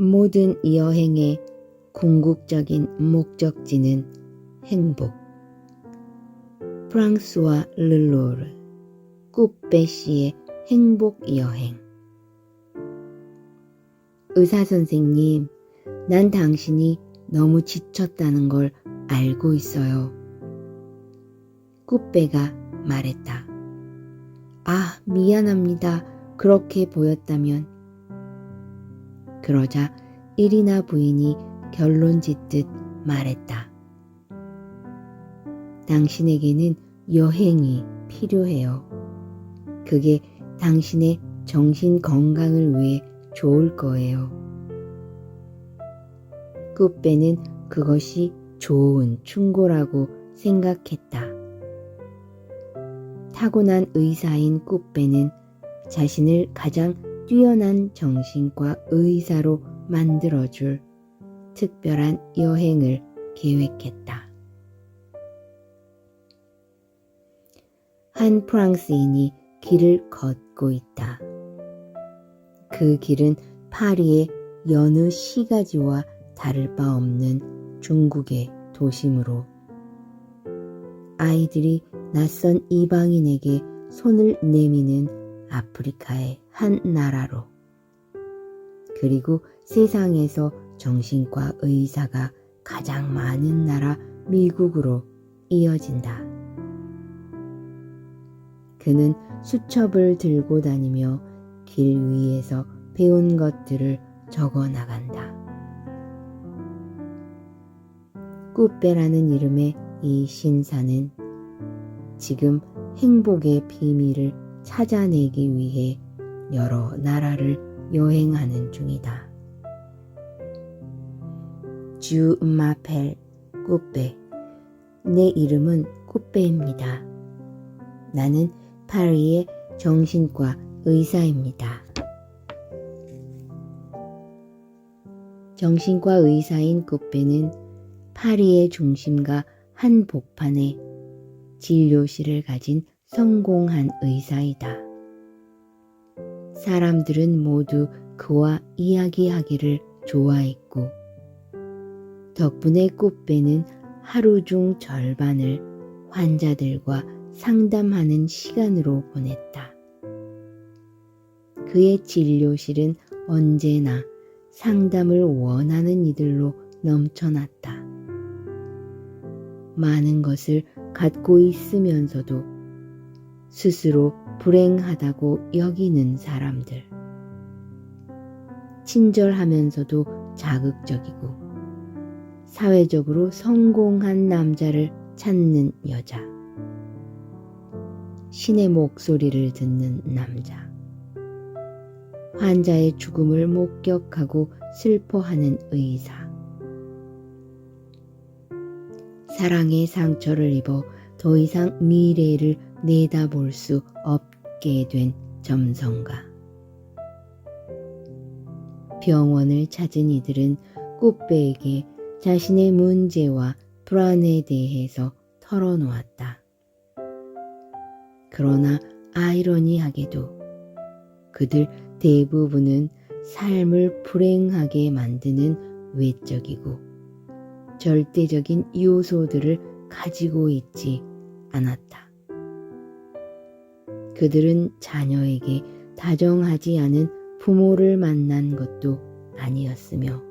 모든 여행의 궁극적인 목적지는 행복. 프랑스와 르로르, 꾸빼 씨의 행복 여행. 의사선생님, 난 당신이 너무 지쳤다는 걸 알고 있어요. 꾸빼가 말했다. 아, 미안합니다. 그렇게 보였다면. 그러자 이리나 부인이 결론 짓듯 말했다. 당신에게는 여행이 필요해요. 그게 당신의 정신 건강을 위해 좋을 거예요. 꾸빼는 그것이 좋은 충고라고 생각했다. 타고난 의사인 꾸빼는 자신을 가장 뛰어난 정신과 의사로 만들어줄 특별한 여행을 계획했다. 한 프랑스인이 길을 걷고 있다. 그 길은 파리의 여느 시가지와 다를 바 없는 중국의 도심으로 아이들이 낯선 이방인에게 손을 내미는 아프리카의 한 나라로 그리고 세상에서 정신과 의사가 가장 많은 나라 미국으로 이어진다. 그는 수첩을 들고 다니며 길 위에서 배운 것들을 적어 나간다. 꾸빼라는 이름의 이 신사는 지금 행복의 비밀을 찾아내기 위해 여러 나라를 여행하는 중이다. 주 마펠 꾸빼. 내 이름은 꾸빼입니다. 나는 파리의 정신과 의사입니다. 정신과 의사인 꾸빼는 파리의 중심가 한 복판에 진료실을 가진 성공한 의사이다. 사람들은 모두 그와 이야기하기를 좋아했고 덕분에 꾸빼는 하루 중 절반을 환자들과 상담하는 시간으로 보냈다. 그의 진료실은 언제나 상담을 원하는 이들로 넘쳐났다. 많은 것을 갖고 있으면서도 스스로 불행하다고 여기는 사람들. 친절하면서도 자극적이고 사회적으로 성공한 남자를 찾는 여자. 신의 목소리를 듣는 남자. 환자의 죽음을 목격하고 슬퍼하는 의사. 사랑의 상처를 입어 더 이상 미래를 내다볼 수 없게 된 점성가. 병원을 찾은 이들은 꾸빼에게 자신의 문제와 불안에 대해서 털어놓았다. 그러나 아이러니하게도 그들 대부분은 삶을 불행하게 만드는 외적이고 절대적인 요소들을 가지고 있지 않았다. 그들은 자녀에게 다정하지 않은 부모를 만난 것도 아니었으며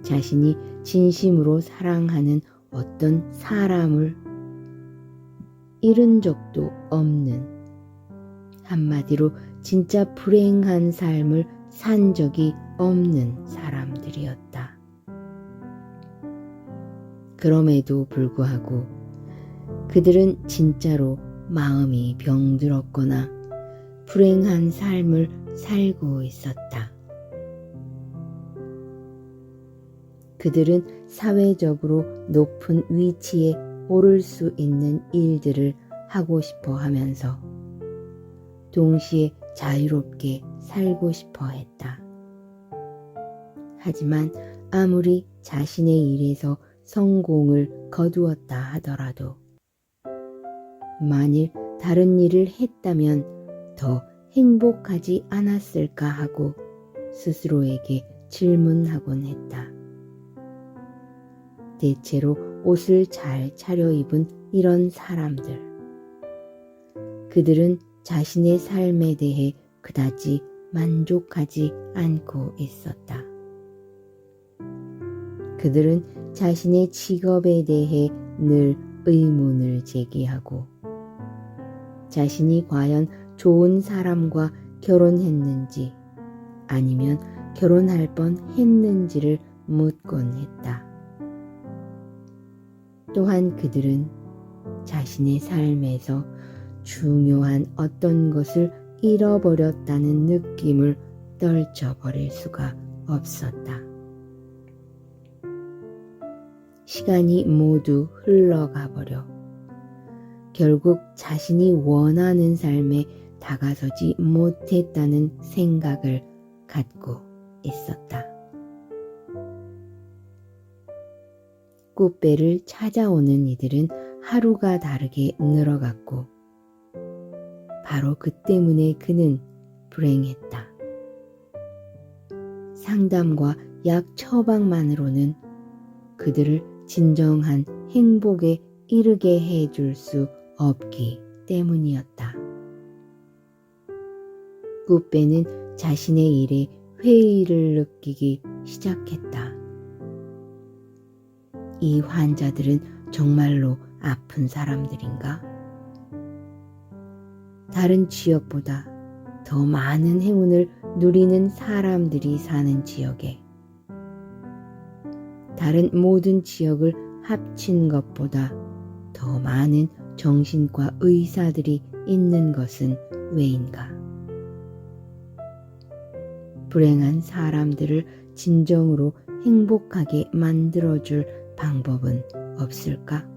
자신이 진심으로 사랑하는 어떤 사람을 잃은 적도 없는, 한마디로 진짜 불행한 삶을 산 적이 없는 사람들이었다. 그럼에도 불구하고 그들은 진짜로 마음이 병들었거나 불행한 삶을 살고 있었다. 그들은 사회적으로 높은 위치에 오를 수 있는 일들을 하고 싶어 하면서 동시에 자유롭게 살고 싶어 했다. 하지만 아무리 자신의 일에서 성공을 거두었다 하더라도 만일 다른 일을 했다면 더 행복하지 않았을까 하고 스스로에게 질문하곤 했다. 대체로 옷을 잘 차려입은 이런 사람들. 그들은 자신의 삶에 대해 그다지 만족하지 않고 있었다. 그들은 자신의 직업에 대해 늘 의문을 제기하고 자신이 과연 좋은 사람과 결혼했는지 아니면 결혼할 뻔 했는지를 묻곤 했다. 또한 그들은 자신의 삶에서 중요한 어떤 것을 잃어버렸다는 느낌을 떨쳐버릴 수가 없었다. 시간이 모두 흘러가 버려 결국 자신이 원하는 삶에 다가서지 못했다는 생각을 갖고 있었다. 꽃배를 찾아오는 이들은 하루가 다르게 늘어갔고 바로 그 때문에 그는 불행했다. 상담과 약 처방만으로는 그들을 진정한 행복에 이르게 해줄 수 없기 때문이었다. 꽃배는 자신의 일에 회의를 느끼기 시작했다. 이 환자들은 정말로 아픈 사람들인가? 다른 지역보다 더 많은 행운을 누리는 사람들이 사는 지역에 다른 모든 지역을 합친 것보다 더 많은 정신과 의사들이 있는 것은 왜인가? 불행한 사람들을 진정으로 행복하게 만들어줄 방법은 없을까?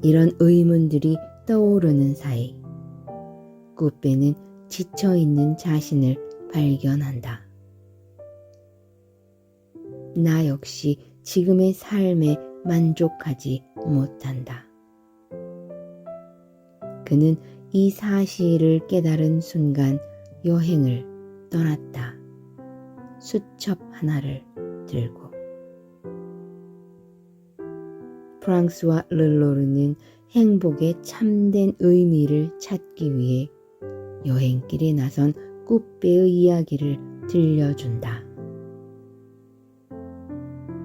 이런 의문들이 떠오르는 사이 꽃배는 지쳐있는 자신을 발견한다. 나 역시 지금의 삶에 만족하지 못한다. 그는 이 사실을 깨달은 순간 여행을 떠났다. 수첩 하나를 들고. 프랑스와 르로르는 행복의 참된 의미를 찾기 위해 여행길에 나선 꽃배의 이야기를 들려준다.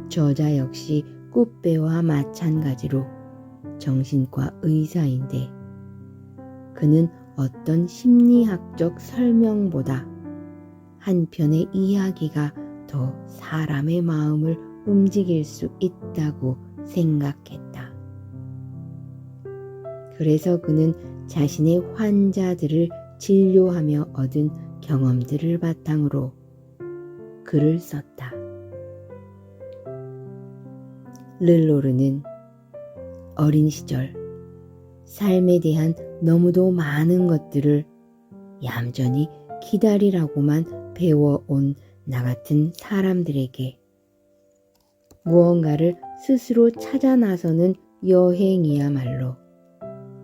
저자 역시 꽃배와 마찬가지로 정신과 의사인데 그는 어떤 심리학적 설명보다 한 편의 이야기가 더 사람의 마음을 움직일 수 있다고 생각했다. 그래서 그는 자신의 환자들을 진료하며 얻은 경험들을 바탕으로 글을 썼다. 르로르는 어린 시절 삶에 대한 너무도 많은 것들을 얌전히 기다리라고만 배워온 나 같은 사람들에게 무언가를 스스로 찾아 나서는 여행이야말로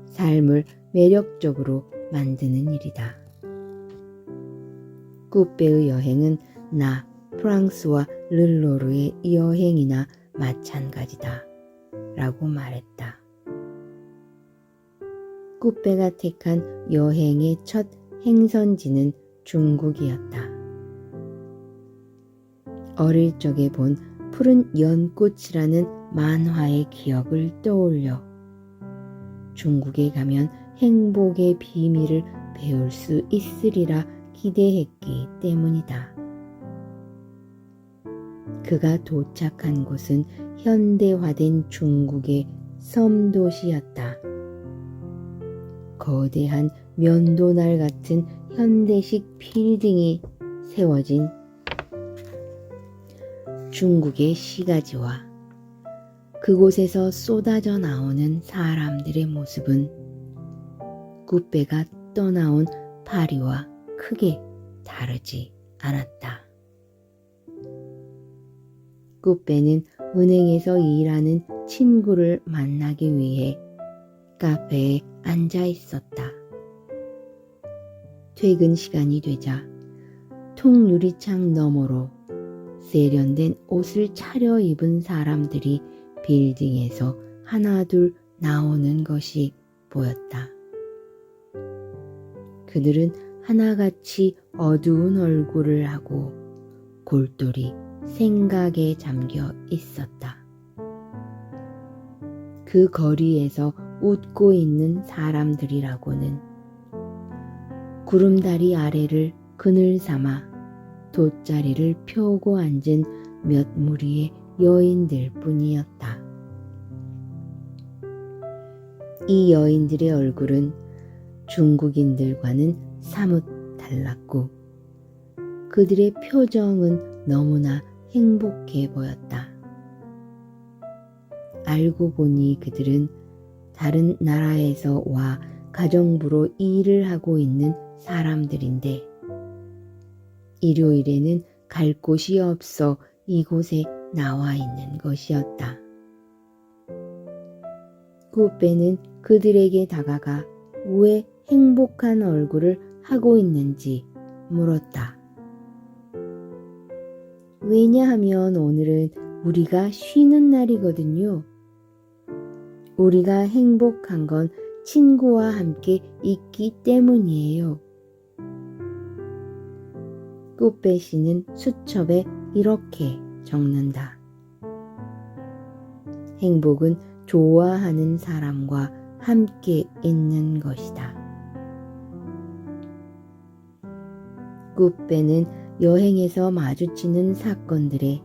삶을 매력적으로 만드는 일이다. 꽃배의 여행은 나 프랑스와 르로르의 여행이나 마찬가지다 라고 말했다. 꽃배가 택한 여행의 첫 행선지는 중국이었다. 어릴 적에 본 푸른 연꽃이라는 만화의 기억을 떠올려 중국에 가면 행복의 비밀을 배울 수 있으리라 기대했기 때문이다. 그가 도착한 곳은 현대화된 중국의 섬도시였다. 거대한 면도날 같은 현대식 빌딩이 세워진 중국의 시가지와 그곳에서 쏟아져 나오는 사람들의 모습은 꽃배가 떠나온 파리와 크게 다르지 않았다. 꽃배는 은행에서 일하는 친구를 만나기 위해 카페에 앉아 있었다. 퇴근 시간이 되자 통유리창 너머로 세련된 옷을 차려입은 사람들이 빌딩에서 하나둘 나오는 것이 보였다. 그들은 하나같이 어두운 얼굴을 하고 골똘히 생각에 잠겨 있었다. 그 거리에서 웃고 있는 사람들이라고는 구름다리 아래를 그늘 삼아 돗자리를 펴고 앉은 몇 무리의 여인들 뿐이었다. 이 여인들의 얼굴은 중국인들과는 사뭇 달랐고 그들의 표정은 너무나 행복해 보였다. 알고 보니 그들은 다른 나라에서 와 가정부로 일을 하고 있는 사람들인데 일요일에는 갈 곳이 없어 이곳에 나와 있는 것이었다. 꾸빼는 그들에게 다가가 왜 행복한 얼굴을 하고 있는지 물었다. 왜냐하면 오늘은 우리가 쉬는 날이거든요. 우리가 행복한 건 친구와 함께 있기 때문이에요. 꾸빼 씨는 수첩에 이렇게 적는다. 행복은 좋아하는 사람과 함께 있는 것이다. 꾸빼는 여행에서 마주치는 사건들에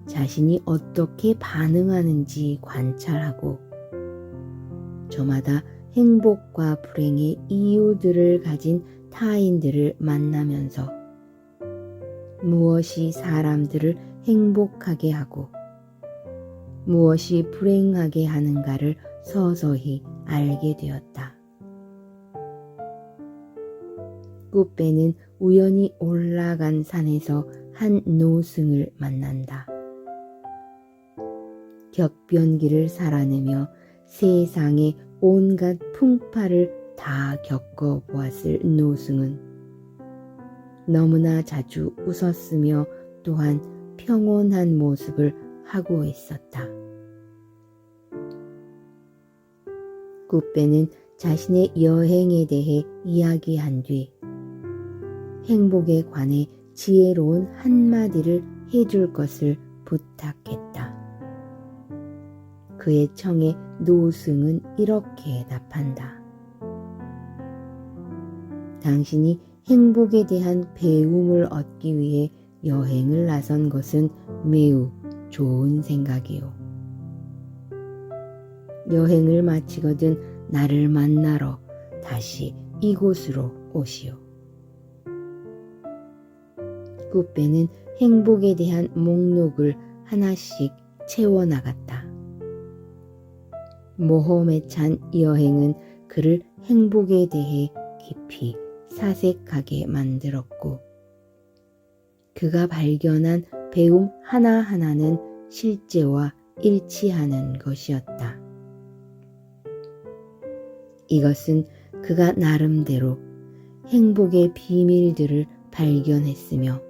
자신이 어떻게 반응하는지 관찰하고 저마다 행복과 불행의 이유들을 가진 타인들을 만나면서 무엇이 사람들을 행복하게 하고 무엇이 불행하게 하는가를 서서히 알게 되었다. 꾸빼는 우연히 올라간 산에서 한 노승을 만난다. 격변기를 살아내며 세상의 온갖 풍파를 다 겪어보았을 노승은 너무나 자주 웃었으며 또한 평온한 모습을 하고 있었다. 꾸빼는 자신의 여행에 대해 이야기한 뒤 행복에 관해 지혜로운 한마디를 해줄 것을 부탁했다. 그의 청에 노승은 이렇게 답한다. 당신이 행복에 대한 배움을 얻기 위해 여행을 나선 것은 매우 좋은 생각이요. 여행을 마치거든 나를 만나러 다시 이곳으로 오시오. 꾸빼는 행복에 대한 목록을 하나씩 채워나갔다. 모험에 찬 여행은 그를 행복에 대해 깊이 사색하게 만들었고 그가 발견한 배움 하나하나는 실제와 일치하는 것이었다. 이것은 그가 나름대로 행복의 비밀들을 발견했으며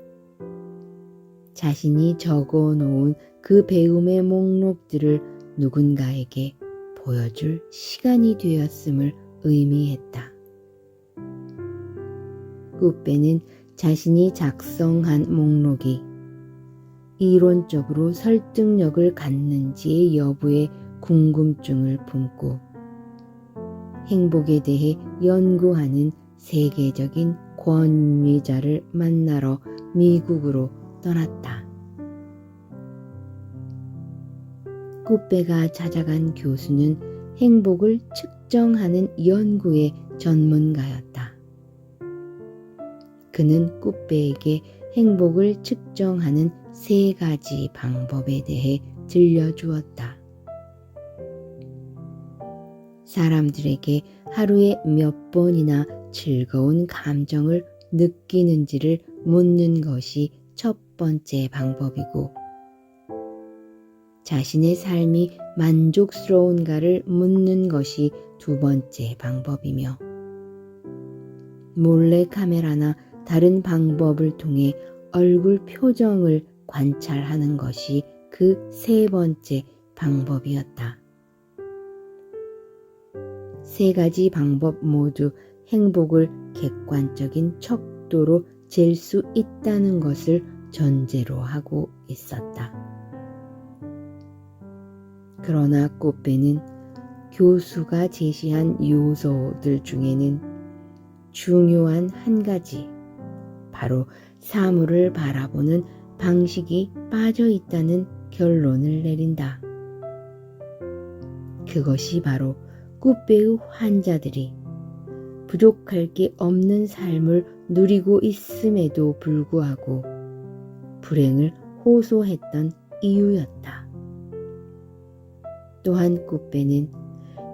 자신이 적어놓은 그 배움의 목록들을 누군가에게 보여줄 시간이 되었음을 의미했다. 꾸빼는 자신이 작성한 목록이 이론적으로 설득력을 갖는지의 여부에 궁금증을 품고 행복에 대해 연구하는 세계적인 권위자를 만나러 미국으로 떠났다. 꾸빼가 찾아간 교수는 행복을 측정하는 연구의 전문가였다. 그는 꾸빼에게 행복을 측정하는 3가지 방법에 대해 들려주었다. 사람들에게 하루에 몇 번이나 즐거운 감정을 느끼는지를 묻는 것이 첫 번째 방법이고 자신의 삶이 만족스러운가를 묻는 것이 2번째 방법이며 몰래 카메라나 다른 방법을 통해 얼굴 표정을 관찰하는 것이 그 세 번째 방법이었다. 세 가지 방법 모두 행복을 객관적인 척도로 잴 수 있다는 것을 전제로 하고 있었다. 그러나 꽃배는 교수가 제시한 요소들 중에는 중요한 한 가지, 바로 사물을 바라보는 방식이 빠져 있다는 결론을 내린다. 그것이 바로 꽃배의 환자들이 부족할 게 없는 삶을 누리고 있음에도 불구하고 불행을 호소했던 이유였다. 또한 꽃배는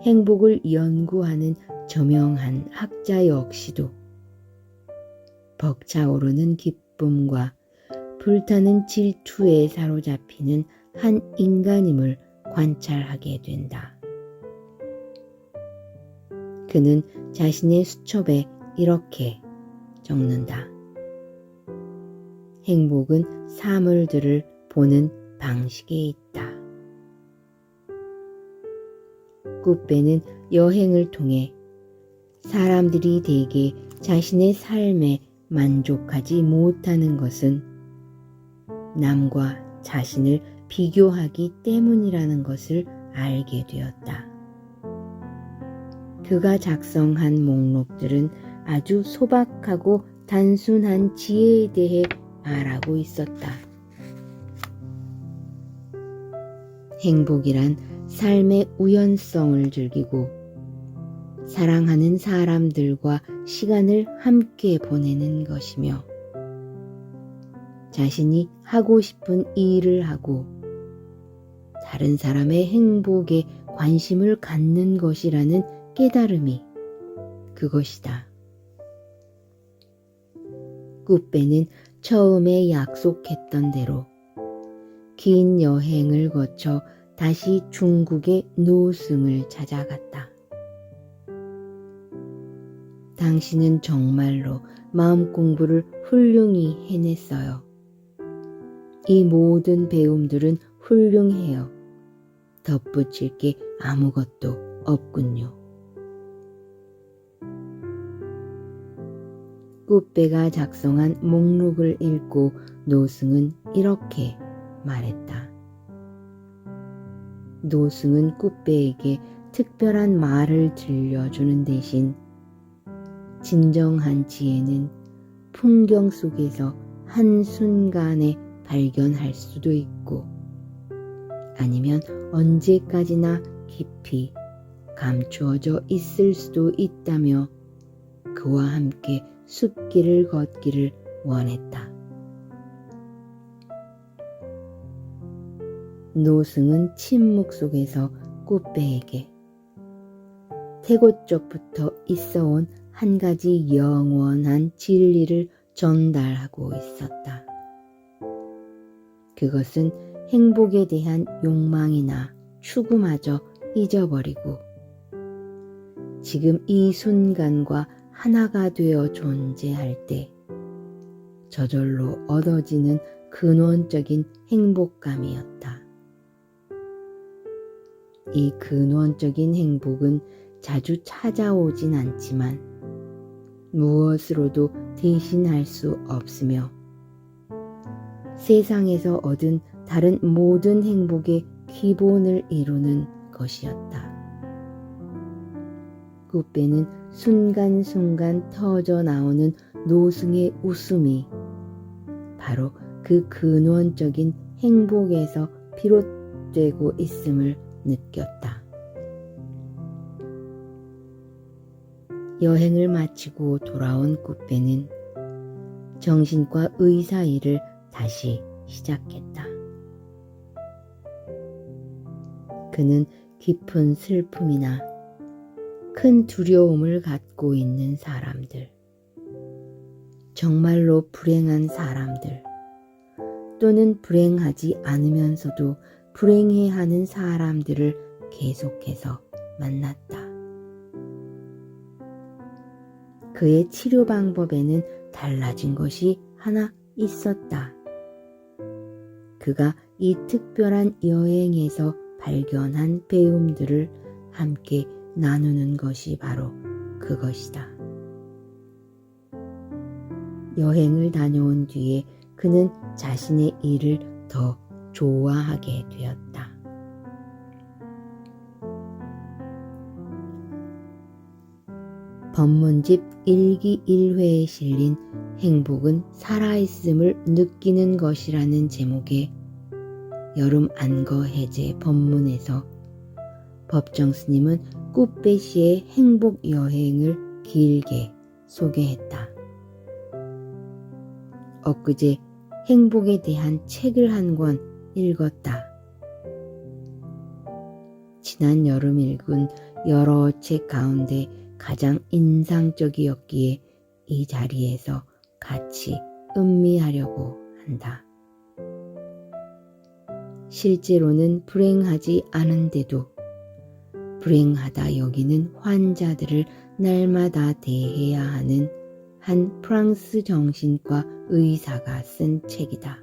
행복을 연구하는 저명한 학자 역시도 벅차오르는 기쁨과 불타는 질투에 사로잡히는 한 인간임을 관찰하게 된다. 그는 자신의 수첩에 이렇게 적는다. 행복은 사물들을 보는 방식에 있다. 꽃배는 여행을 통해 사람들이 대개 자신의 삶에 만족하지 못하는 것은 남과 자신을 비교하기 때문이라는 것을 알게 되었다. 그가 작성한 목록들은 아주 소박하고 단순한 지혜에 대해 말하고 있었다. 행복이란 삶의 우연성을 즐기고 사랑하는 사람들과 시간을 함께 보내는 것이며 자신이 하고 싶은 일을 하고 다른 사람의 행복에 관심을 갖는 것이라는 깨달음이 그것이다. 꽃배는 처음에 약속했던 대로 긴 여행을 거쳐 다시 중국의 노승을 찾아갔다. 당신은 정말로 마음 공부를 훌륭히 해냈어요. 이 모든 배움들은 훌륭해요. 덧붙일 게 아무것도 없군요. 꽃배가 작성한 목록을 읽고 노승은 이렇게 말했다. 노승은 꽃배에게 특별한 말을 들려주는 대신 진정한 지혜는 풍경 속에서 한순간에 발견할 수도 있고 아니면 언제까지나 깊이 감추어져 있을 수도 있다며 그와 함께 숲길을 걷기를 원했다. 노승은 침묵 속에서 꽃배에게 태고적부터 있어온 한 가지 영원한 진리를 전달하고 있었다. 그것은 행복에 대한 욕망이나 추구마저 잊어버리고 지금 이 순간과 하나가 되어 존재할 때 저절로 얻어지는 근원적인 행복감이었다. 이 근원적인 행복은 자주 찾아오진 않지만 무엇으로도 대신할 수 없으며 세상에서 얻은 다른 모든 행복의 기본을 이루는 것이었다. 꽃배는 순간순간 터져 나오는 노승의 웃음이 바로 그 근원적인 행복에서 비롯되고 있음을 느꼈다. 여행을 마치고 돌아온 꽃배는 정신과 의사 일을 다시 시작했다. 그는 깊은 슬픔이나 큰 두려움을 갖고 있는 사람들, 정말로 불행한 사람들, 또는 불행하지 않으면서도 불행해하는 사람들을 계속해서 만났다. 그의 치료 방법에는 달라진 것이 하나 있었다. 그가 이 특별한 여행에서 발견한 배움들을 함께 나누는 것이 바로 그것이다. 여행을 다녀온 뒤에 그는 자신의 일을 더 좋아하게 되었다. 법문집 1기 1회에 실린 행복은 살아있음을 느끼는 것이라는 제목의 여름 안거 해제 법문에서 법정 스님은 꾸빼 씨의 행복 여행을 길게 소개했다. 엊그제 행복에 대한 책을 한 권 읽었다. 지난 여름 읽은 여러 책 가운데 가장 인상적이었기에 이 자리에서 같이 음미하려고 한다. 실제로는 불행하지 않은데도 불행하다 여기는 환자들을 날마다 대해야 하는 한 프랑스 정신과 의사가 쓴 책이다.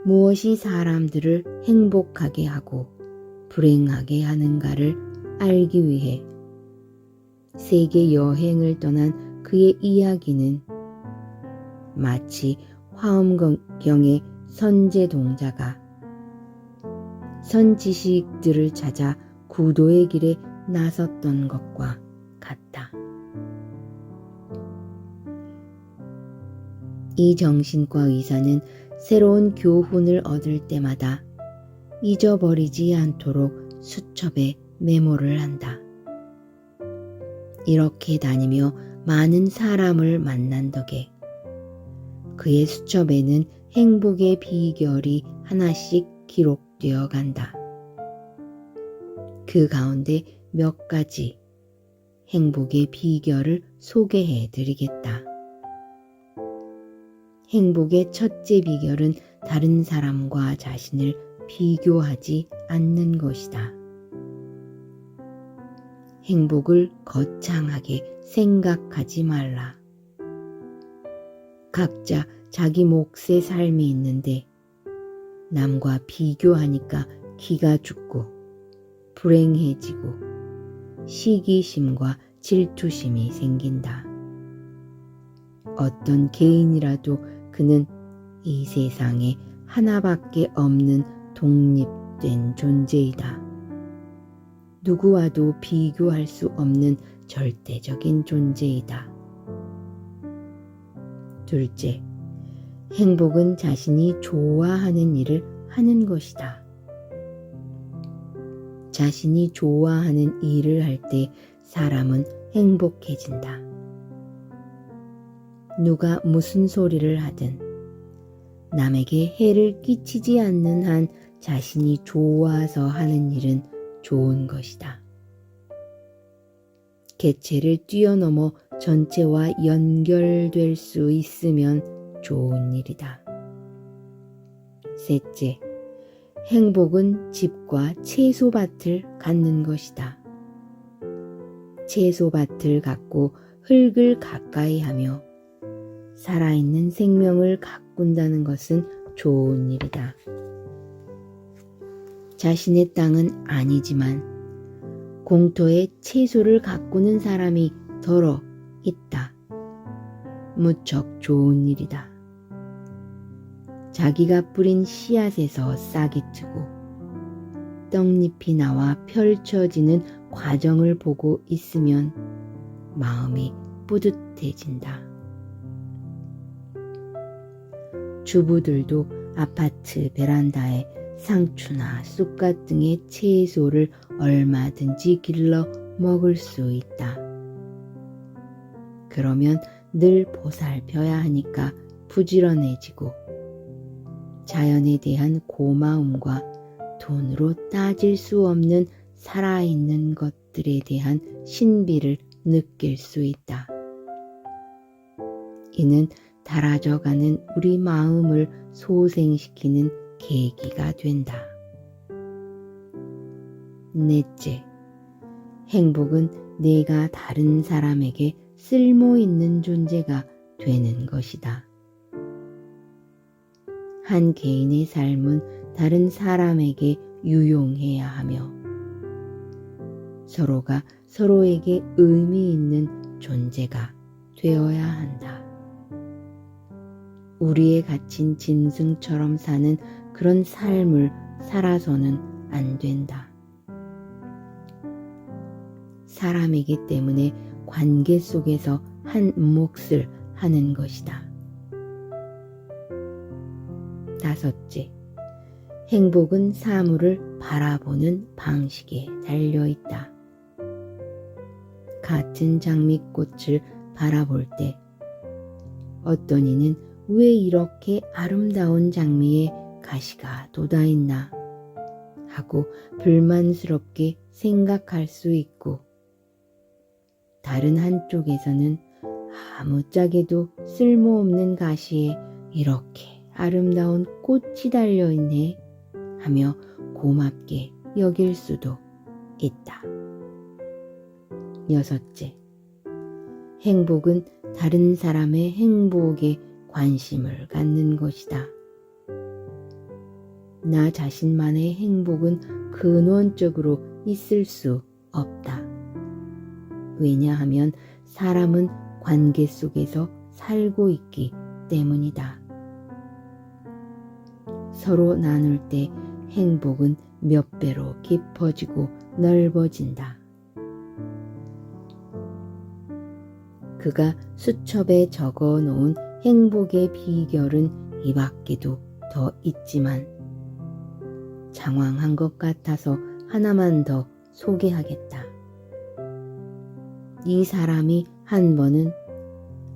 무엇이 사람들을 행복하게 하고 불행하게 하는가를 알기 위해 세계 여행을 떠난 그의 이야기는 마치 화엄경의 선제동자가 선지식들을 찾아 구도의 길에 나섰던 것과 같다. 이 정신과 의사는 새로운 교훈을 얻을 때마다 잊어버리지 않도록 수첩에 메모를 한다. 이렇게 다니며 많은 사람을 만난 덕에 그의 수첩에는 행복의 비결이 하나씩 기록되어 간다. 그 가운데 몇 가지 행복의 비결을 소개해 드리겠다. 행복의 첫째 비결은 다른 사람과 자신을 비교하지 않는 것이다. 행복을 거창하게 생각하지 말라. 각자 자기 몫의 삶이 있는데 남과 비교하니까 기가 죽고 불행해지고 시기심과 질투심이 생긴다. 어떤 개인이라도 그는 이 세상에 하나밖에 없는 독립된 존재이다. 누구와도 비교할 수 없는 절대적인 존재이다. 둘째, 행복은 자신이 좋아하는 일을 하는 것이다. 자신이 좋아하는 일을 할 때 사람은 행복해진다. 누가 무슨 소리를 하든 남에게 해를 끼치지 않는 한 자신이 좋아서 하는 일은 좋은 것이다. 개체를 뛰어넘어 전체와 연결될 수 있으면 좋은 일이다. 셋째, 행복은 집과 채소밭을 갖는 것이다. 채소밭을 갖고 흙을 가까이 하며 살아있는 생명을 가꾼다는 것은 좋은 일이다. 자신의 땅은 아니지만 공터에 채소를 가꾸는 사람이 더러 있다. 무척 좋은 일이다. 자기가 뿌린 씨앗에서 싹이 트고 떡잎이 나와 펼쳐지는 과정을 보고 있으면 마음이 뿌듯해진다. 주부들도 아파트 베란다에 상추나 쑥갓 등의 채소를 얼마든지 길러 먹을 수 있다. 그러면 늘 보살펴야 하니까 부지런해지고 자연에 대한 고마움과 돈으로 따질 수 없는 살아있는 것들에 대한 신비를 느낄 수 있다. 이는 닳아져가는 우리 마음을 소생시키는 계기가 된다. 넷째, 행복은 내가 다른 사람에게 쓸모 있는 존재가 되는 것이다. 한 개인의 삶은 다른 사람에게 유용해야 하며 서로가 서로에게 의미 있는 존재가 되어야 한다. 우리에 갇힌 짐승처럼 사는 그런 삶을 살아서는 안 된다. 사람이기 때문에 관계 속에서 한 몫을 하는 것이다. 5째, 행복은 사물을 바라보는 방식에 달려있다. 같은 장미꽃을 바라볼 때 어떤 이는 왜 이렇게 아름다운 장미에 가시가 돋아있나 하고 불만스럽게 생각할 수 있고, 다른 한쪽에서는 아무짝에도 쓸모없는 가시에 이렇게 아름다운 꽃이 달려있네 하며 고맙게 여길 수도 있다. 6째, 행복은 다른 사람의 행복에 관심을 갖는 것이다. 나 자신만의 행복은 근원적으로 있을 수 없다. 왜냐하면 사람은 관계 속에서 살고 있기 때문이다. 서로 나눌 때 행복은 몇 배로 깊어지고 넓어진다. 그가 수첩에 적어 놓은 행복의 비결은 이 밖에도 더 있지만 장황한 것 같아서 하나만 더 소개하겠다. 이 사람이 한 번은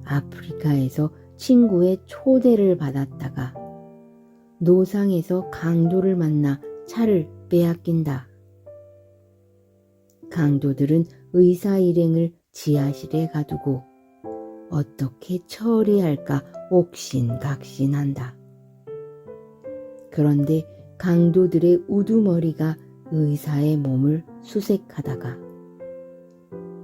아프리카에서 친구의 초대를 받았다가 노상에서 강도를 만나 차를 빼앗긴다. 강도들은 의사 일행을 지하실에 가두고 어떻게 처리할까 옥신각신한다. 그런데 강도들의 우두머리가 의사의 몸을 수색하다가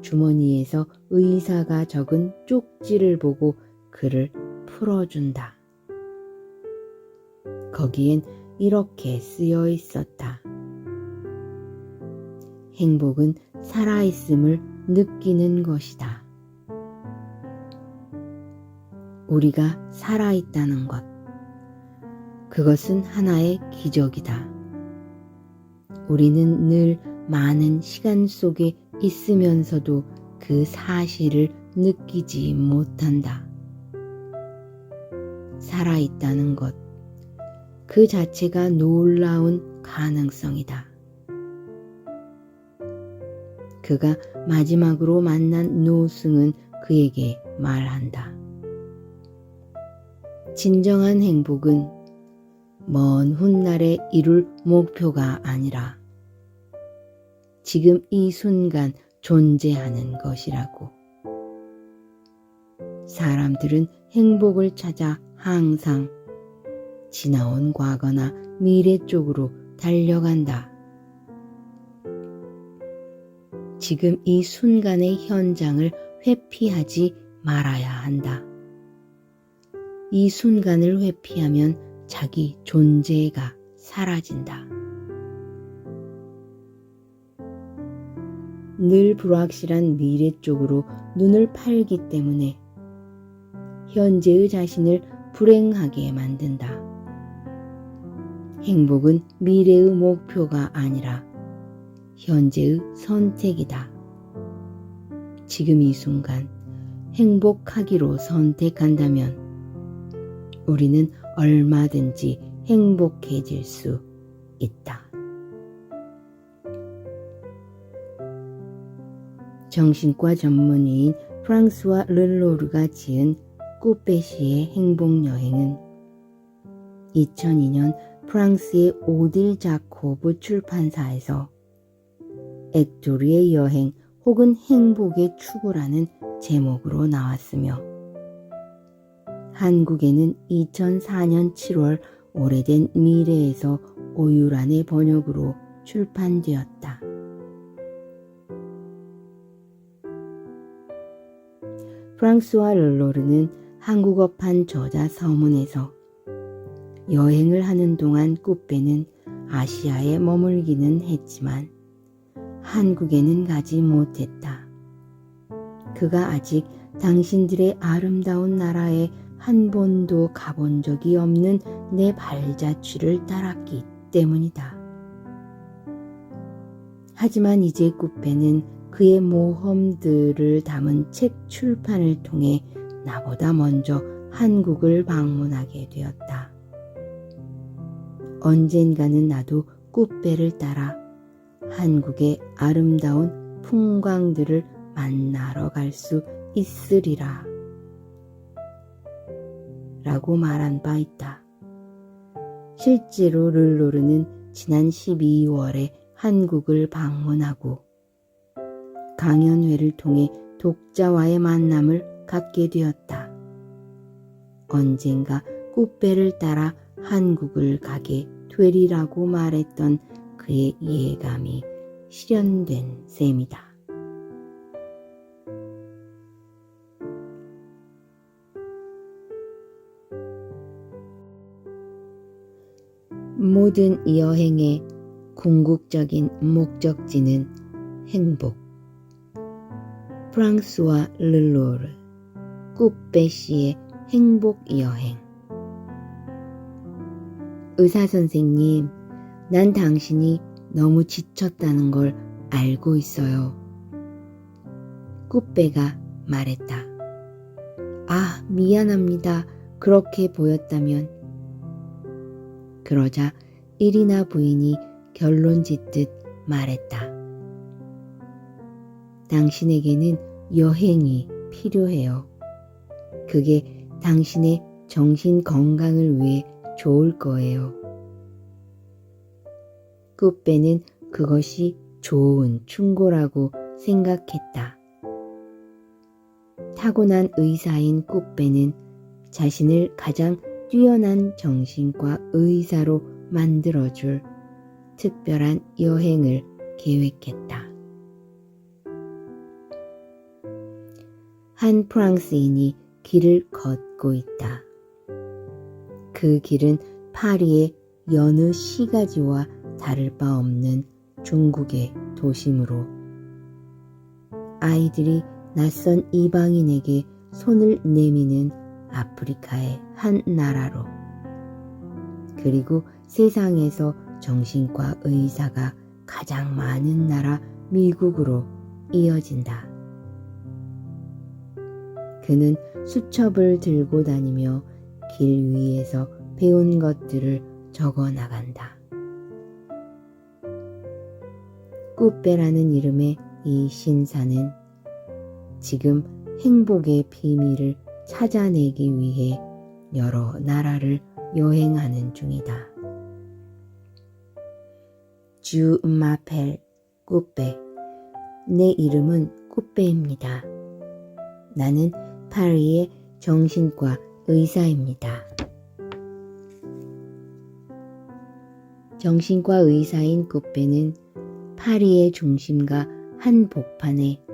주머니에서 의사가 적은 쪽지를 보고 그를 풀어준다. 거기엔 이렇게 쓰여 있었다. 행복은 살아있음을 느끼는 것이다. 우리가 살아있다는 것, 그것은 하나의 기적이다. 우리는 늘 많은 시간 속에 있으면서도 그 사실을 느끼지 못한다. 살아있다는 것, 그 자체가 놀라운 가능성이다. 그가 마지막으로 만난 노승은 그에게 말한다. 진정한 행복은 먼 훗날에 이룰 목표가 아니라 지금 이 순간 존재하는 것이라고. 사람들은 행복을 찾아 항상 지나온 과거나 미래 쪽으로 달려간다. 지금 이 순간의 현장을 회피하지 말아야 한다. 이 순간을 회피하면 자기 존재가 사라진다. 늘 불확실한 미래 쪽으로 눈을 팔기 때문에 현재의 자신을 불행하게 만든다. 행복은 미래의 목표가 아니라 현재의 선택이다. 지금 이 순간 행복하기로 선택한다면 우리는 얼마든지 행복해질 수 있다. 정신과 전문의인 프랑스와 르로르가 지은 꾸페시의 행복여행은 2002년 프랑스의 오딜 자코브 출판사에서 액조리의 여행 혹은 행복의 추구라는 제목으로 나왔으며 한국에는 2004년 7월 오래된 미래에서 오유란의 번역으로 출판되었다. 프랑스와 르로르는 한국어판 저자 서문에서 여행을 하는 동안 꾸빼는 아시아에 머물기는 했지만 한국에는 가지 못했다. 그가 아직 당신들의 아름다운 나라에 한 번도 가본 적이 없는 내 발자취를 따랐기 때문이다. 하지만 이제 꾸빼는 그의 모험들을 담은 책 출판을 통해 나보다 먼저 한국을 방문하게 되었다. 언젠가는 나도 꾸빼를 따라 한국의 아름다운 풍광들을 만나러 갈 수 있으리라 라고 말한 바 있다. 실제로 르로르는 지난 12월에 한국을 방문하고 강연회를 통해 독자와의 만남을 갖게 되었다. 언젠가 꾸빼를 따라 한국을 가게 되리라고 말했던 그의 예감이 실현된 셈이다. 모든 여행의 궁극적인 목적지는 행복. 프랑스와 르로르, 꾸빼 씨의 행복 여행. 의사선생님, 난 당신이 너무 지쳤다는 걸 알고 있어요. 꾸빼가 말했다. 아, 미안합니다. 그렇게 보였다면. 그러자 이리나 부인이 결론 짓듯 말했다. 당신에게는 여행이 필요해요. 그게 당신의 정신 건강을 위해 좋을 거예요. 꾸빼는 그것이 좋은 충고라고 생각했다. 타고난 의사인 꾸빼는 자신을 가장 뛰어난 정신과 의사로 만들어줄 특별한 여행을 계획했다. 한 프랑스인이 길을 걷고 있다. 그 길은 파리의 여느 시가지와 다를 바 없는 중국의 도심으로 아이들이 낯선 이방인에게 손을 내미는 아프리카의 한 나라로 그리고 세상에서 정신과 의사가 가장 많은 나라 미국으로 이어진다. 그는 수첩을 들고 다니며 길 위에서 배운 것들을 적어 나간다. 꾸빼라는 이름의 이 신사는 지금 행복의 비밀을 찾아내기 위해 여러 나라를 여행하는 중이다. 주 마펠 꾸빼. 내 이름은 꾸빼입니다. 나는 파리의 정신과 의사입니다. 정신과 의사인 꾸빼는 파리의 중심가 한 복판에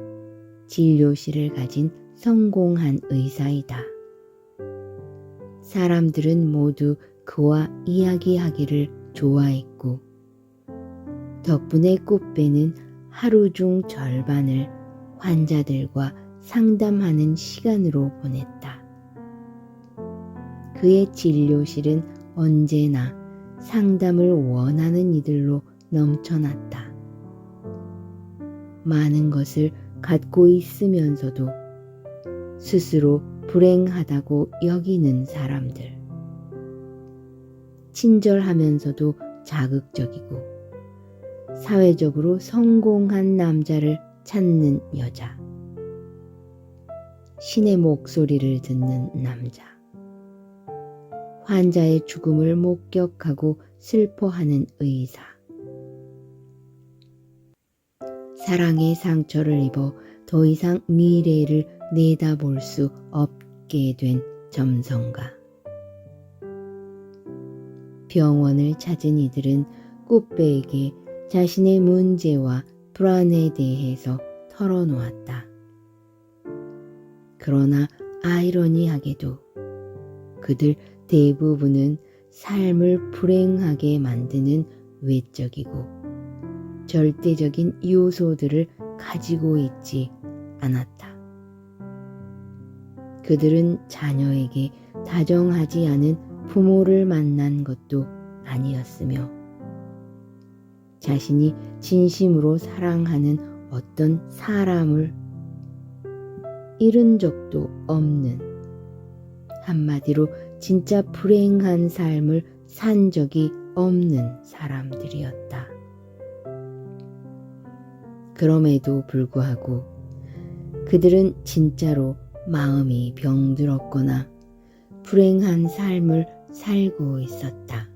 진료실을 가진 성공한 의사이다. 사람들은 모두 그와 이야기하기를 좋아했고 덕분에 꾸빼는 하루 중 절반을 환자들과 상담하는 시간으로 보냈다. 그의 진료실은 언제나 상담을 원하는 이들로 넘쳐났다. 많은 것을 갖고 있으면서도 스스로 불행하다고 여기는 사람들. 친절하면서도 자극적이고 사회적으로 성공한 남자를 찾는 여자. 신의 목소리를 듣는 남자. 환자의 죽음을 목격하고 슬퍼하는 의사. 사랑의 상처를 입어 더 이상 미래를 내다볼 수 없게 된 점성가. 병원을 찾은 이들은 꾸빼에게 자신의 문제와 불안에 대해서 털어놓았다. 그러나 아이러니하게도 그들 대부분은 삶을 불행하게 만드는 외적이고 절대적인 요소들을 가지고 있지 않았다. 그들은 자녀에게 다정하지 않은 부모를 만난 것도 아니었으며 자신이 진심으로 사랑하는 어떤 사람을 잃은 적도 없는, 한마디로 진짜 불행한 삶을 산 적이 없는 사람들이었다. 그럼에도 불구하고 그들은 진짜로 마음이 병들었거나 불행한 삶을 살고 있었다.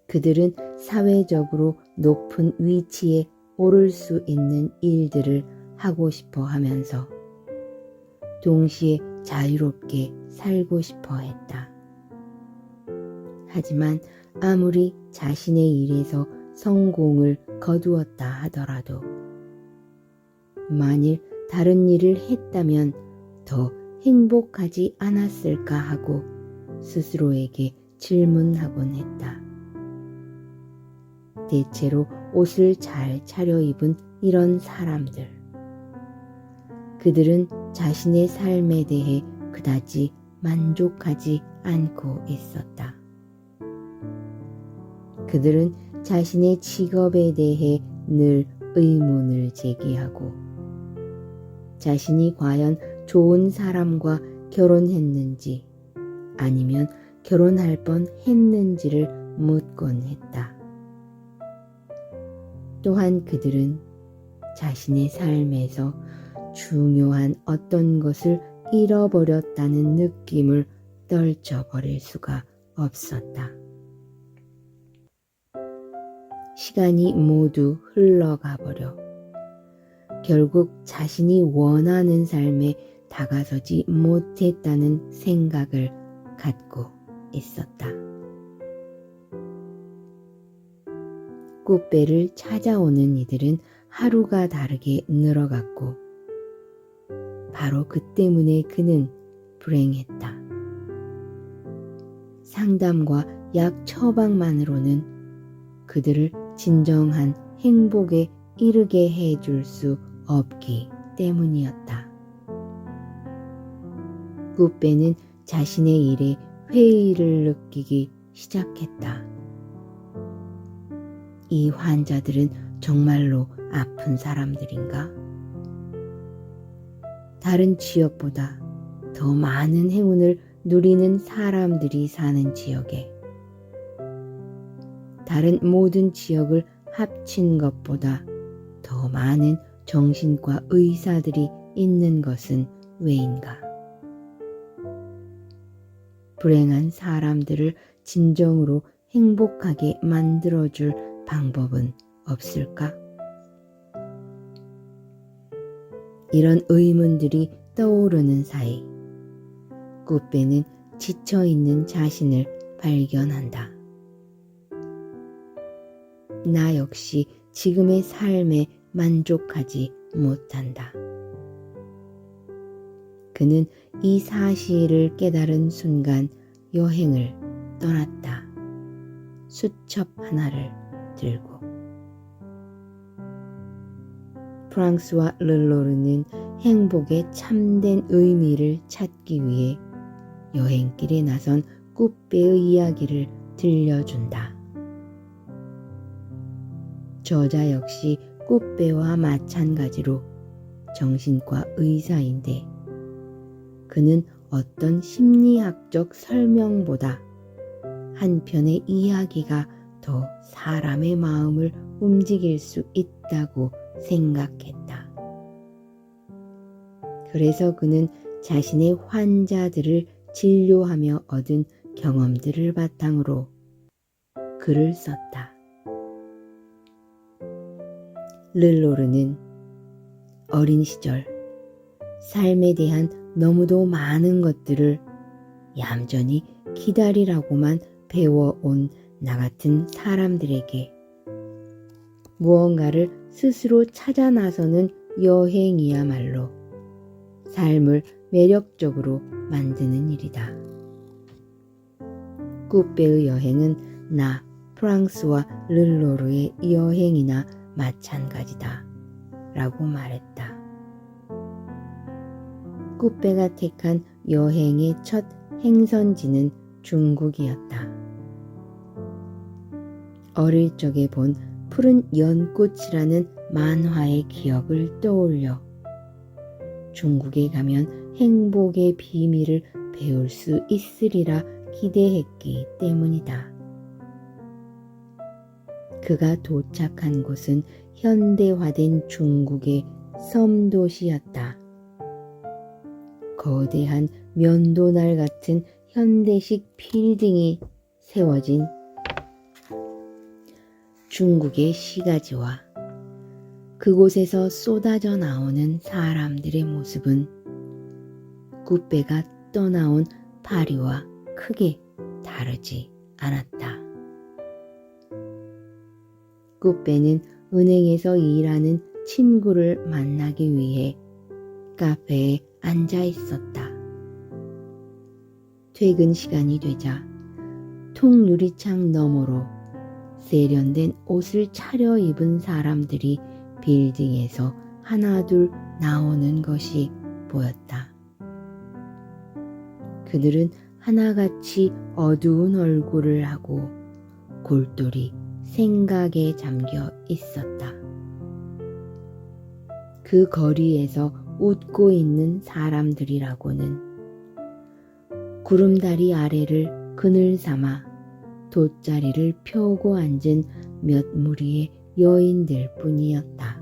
그들은 사회적으로 높은 위치에 오를 수 있는 일들을 하고 싶어 하면서 동시에 자유롭게 살고 싶어 했다. 하지만 아무리 자신의 일에서 성공을 거두었다 하더라도 만일 다른 일을 했다면 더 행복하지 않았을까 하고 스스로에게 질문하곤 했다. 대체로 옷을 잘 차려입은 이런 사람들. 그들은 자신의 삶에 대해 그다지 만족하지 않고 있었다. 그들은 자신의 직업에 대해 늘 의문을 제기하고 자신이 과연 좋은 사람과 결혼했는지 아니면 결혼할 뻔 했는지를 묻곤 했다. 또한 그들은 자신의 삶에서 중요한 어떤 것을 잃어버렸다는 느낌을 떨쳐버릴 수가 없었다. 시간이 모두 흘러가 버려 결국 자신이 원하는 삶에 다가서지 못했다는 생각을 갖고 있었다. 꽃배를 찾아오는 이들은 하루가 다르게 늘어갔고 바로 그 때문에 그는 불행했다. 상담과 약 처방만으로는 그들을 진정한 행복에 이르게 해줄 수 없기 때문이었다. 꽃배는 자신의 일에 회의를 느끼기 시작했다. 이 환자들은 정말로 아픈 사람들인가? 다른 지역보다 더 많은 행운을 누리는 사람들이 사는 지역에 다른 모든 지역을 합친 것보다 더 많은 정신과 의사들이 있는 것은 왜인가? 불행한 사람들을 진정으로 행복하게 만들어줄 방법은 없을까? 이런 의문들이 떠오르는 사이 꽃배는 지쳐있는 자신을 발견한다. 나 역시 지금의 삶에 만족하지 못한다. 그는 이 사실을 깨달은 순간 여행을 떠났다. 수첩 하나를 들고. 프랑스와 르로르는 행복의 참된 의미를 찾기 위해 여행길에 나선 꽃배의 이야기를 들려준다. 저자 역시 꽃배와 마찬가지로 정신과 의사인데 그는 어떤 심리학적 설명보다 한 편의 이야기가 더 사람의 마음을 움직일 수 있다고 생각했다. 그래서 그는 자신의 환자들을 진료하며 얻은 경험들을 바탕으로 글을 썼다. 르로르는 어린 시절 삶에 대한 너무도 많은 것들을 얌전히 기다리라고만 배워온 나 같은 사람들에게 무언가를 스스로 찾아 나서는 여행이야말로 삶을 매력적으로 만드는 일이다. 꾸빼의 여행은 나 프랑스와 르로르의 여행이나 마찬가지다 라고 말했다. 꾸빼가 택한 여행의 첫 행선지는 중국이었다. 어릴 적에 본 푸른 연꽃이라는 만화의 기억을 떠올려 중국에 가면 행복의 비밀을 배울 수 있으리라 기대했기 때문이다. 그가 도착한 곳은 현대화된 중국의 섬도시였다. 거대한 면도날 같은 현대식 빌딩이 세워진 중국의 시가지와 그곳에서 쏟아져 나오는 사람들의 모습은 꾸빼가 떠나온 파리와 크게 다르지 않았다. 꾸빼는 은행에서 일하는 친구를 만나기 위해 카페에 앉아 있었다. 퇴근 시간이 되자 통유리창 너머로 세련된 옷을 차려입은 사람들이 빌딩에서 하나둘 나오는 것이 보였다. 그들은 하나같이 어두운 얼굴을 하고 골똘히 생각에 잠겨 있었다. 그 거리에서 웃고 있는 사람들이라고는 구름다리 아래를 그늘 삼아 돗자리를 펴고 앉은 몇 무리의 여인들 뿐이었다.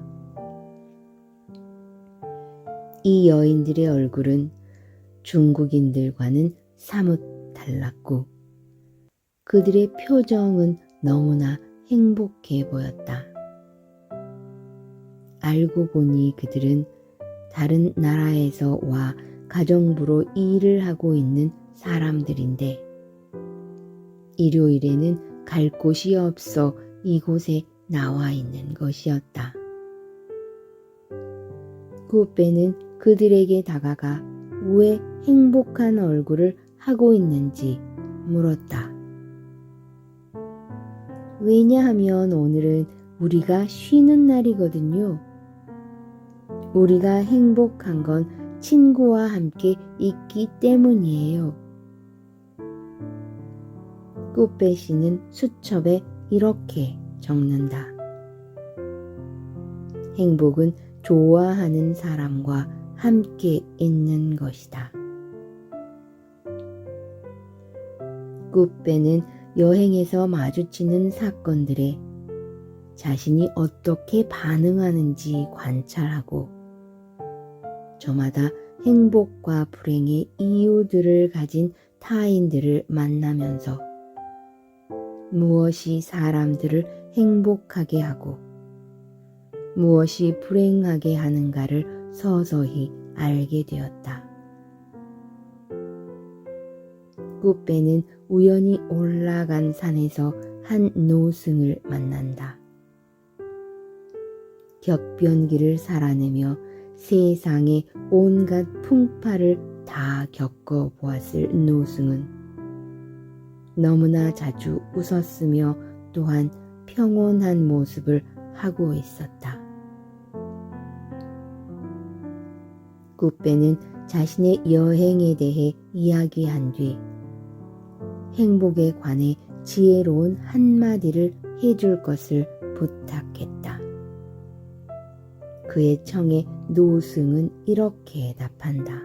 이 여인들의 얼굴은 중국인들과는 사뭇 달랐고 그들의 표정은 너무나 행복해 보였다. 알고 보니 그들은 다른 나라에서 와 가정부로 일을 하고 있는 사람들인데 일요일에는 갈 곳이 없어 이곳에 나와 있는 것이었다. 꾸빼는 그들에게 다가가 왜 행복한 얼굴을 하고 있는지 물었다. 왜냐하면 오늘은 우리가 쉬는 날이거든요. 우리가 행복한 건 친구와 함께 있기 때문이에요. 꾸빼 씨는 수첩에 이렇게 적는다. 행복은 좋아하는 사람과 함께 있는 것이다. 꾸빼는 여행에서 마주치는 사건들에 자신이 어떻게 반응하는지 관찰하고 저마다 행복과 불행의 이유들을 가진 타인들을 만나면서 무엇이 사람들을 행복하게 하고 무엇이 불행하게 하는가를 서서히 알게 되었다. 꾸빼는 우연히 올라간 산에서 한 노승을 만난다. 격변기를 살아내며 세상의 온갖 풍파를 다 겪어보았을 노승은 너무나 자주 웃었으며 또한 평온한 모습을 하고 있었다. 꾸빼는 자신의 여행에 대해 이야기한 뒤 행복에 관해 지혜로운 한마디를 해줄 것을 부탁했다. 그의 청에 노승은 이렇게 답한다.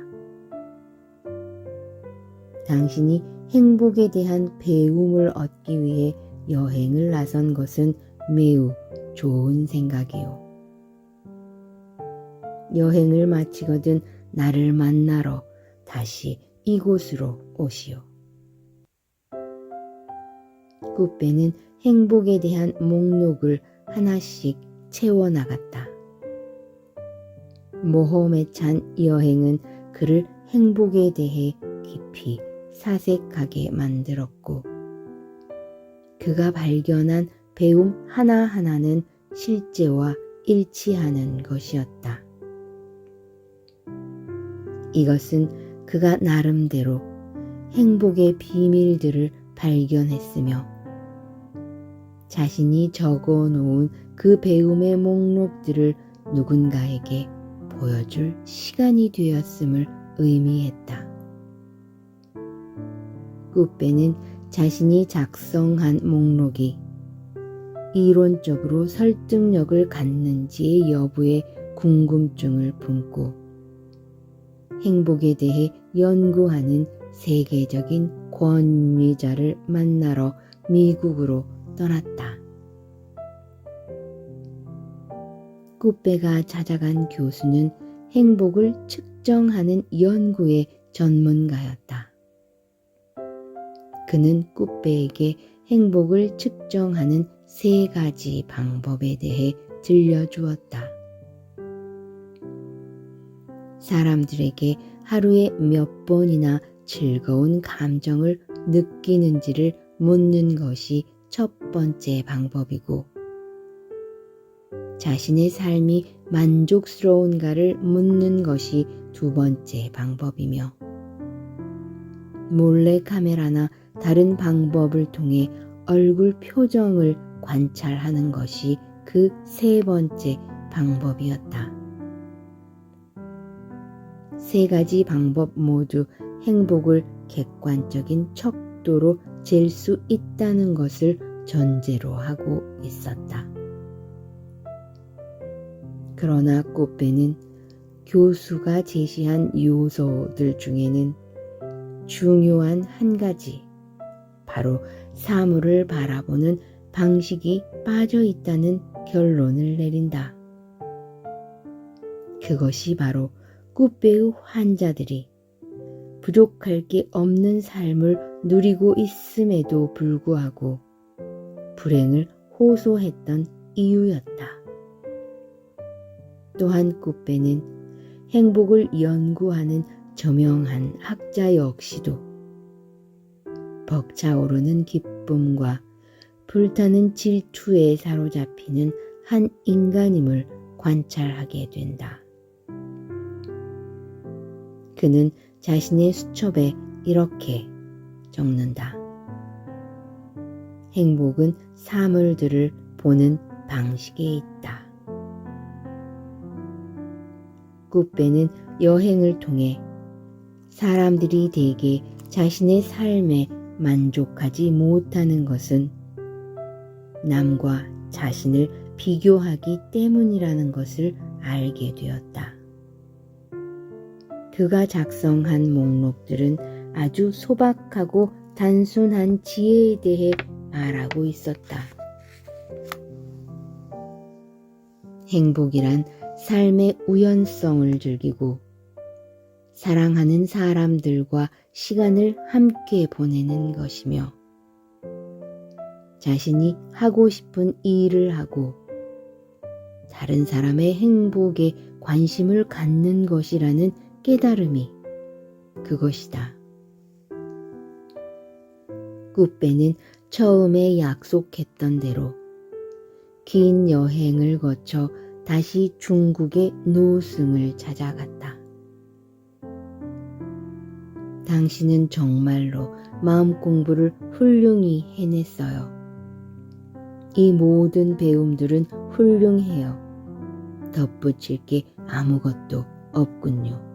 당신이 행복에 대한 배움을 얻기 위해 여행을 나선 것은 매우 좋은 생각이요. 여행을 마치거든 나를 만나러 다시 이곳으로 오시오. 꾸빼는 행복에 대한 목록을 하나씩 채워나갔다. 모험에 찬 여행은 그를 행복에 대해 깊이 사색하게 만들었고 그가 발견한 배움 하나하나는 실제와 일치하는 것이었다. 이것은 그가 나름대로 행복의 비밀들을 발견했으며 자신이 적어놓은 그 배움의 목록들을 누군가에게 보여줄 시간이 되었음을 의미했다. 꾸빼는 자신이 작성한 목록이 이론적으로 설득력을 갖는지의 여부에 궁금증을 품고 행복에 대해 연구하는 세계적인 권위자를 만나러 미국으로 떠났다. 꾸빼가 찾아간 교수는 행복을 측정하는 연구의 전문가였다. 그는 꾸빼에게 행복을 측정하는 3가지 방법에 대해 들려주었다. 사람들에게 하루에 몇 번이나 즐거운 감정을 느끼는지를 묻는 것이 첫 번째 방법이고, 자신의 삶이 만족스러운가를 묻는 것이 2번째 방법이며, 몰래카메라나 다른 방법을 통해 얼굴 표정을 관찰하는 것이 그 3번째 방법이었다. 3가지 방법 모두 행복을 객관적인 척도로 잴 수 있다는 것을 전제로 하고 있었다. 그러나 꾸빼는 교수가 제시한 요소들 중에는 중요한 한 가지, 바로 사물을 바라보는 방식이 빠져 있다는 결론을 내린다. 그것이 바로 꾸빼의 환자들이 부족할 게 없는 삶을 누리고 있음에도 불구하고 불행을 호소했던 이유였다. 또한 꾸빼는 행복을 연구하는 저명한 학자 역시도 벅차오르는 기쁨과 불타는 질투에 사로잡히는 한 인간임을 관찰하게 된다. 그는 자신의 수첩에 이렇게 적는다. 행복은 사물들을 보는 방식에 있다. 꾸빼는 여행을 통해 사람들이 대개 자신의 삶에 만족하지 못하는 것은 남과 자신을 비교하기 때문이라는 것을 알게 되었다. 그가 작성한 목록들은 아주 소박하고 단순한 지혜에 대해 말하고 있었다. 행복이란 삶의 우연성을 즐기고 사랑하는 사람들과 시간을 함께 보내는 것이며 자신이 하고 싶은 일을 하고 다른 사람의 행복에 관심을 갖는 것이라는 깨달음이 그것이다. 꾸빼는 처음에 약속했던 대로 긴 여행을 거쳐 다시 중국의 노승을 찾아갔다. 당신은 정말로 마음 공부를 훌륭히 해냈어요. 이 모든 배움들은 훌륭해요. 덧붙일 게 아무것도 없군요.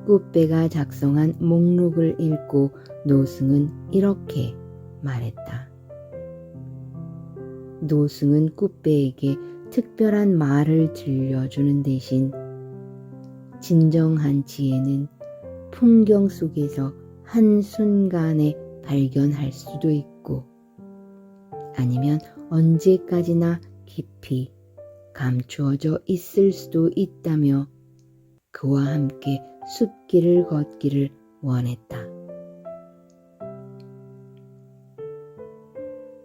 꾸빼가 작성한 목록을 읽고 노승은 이렇게 말했다. 노승은 꾸빼에게 특별한 말을 들려주는 대신 진정한 지혜는 풍경 속에서 한순간에 발견할 수도 있고 아니면 언제까지나 깊이 감추어져 있을 수도 있다며 그와 함께 숲길을 걷기를 원했다.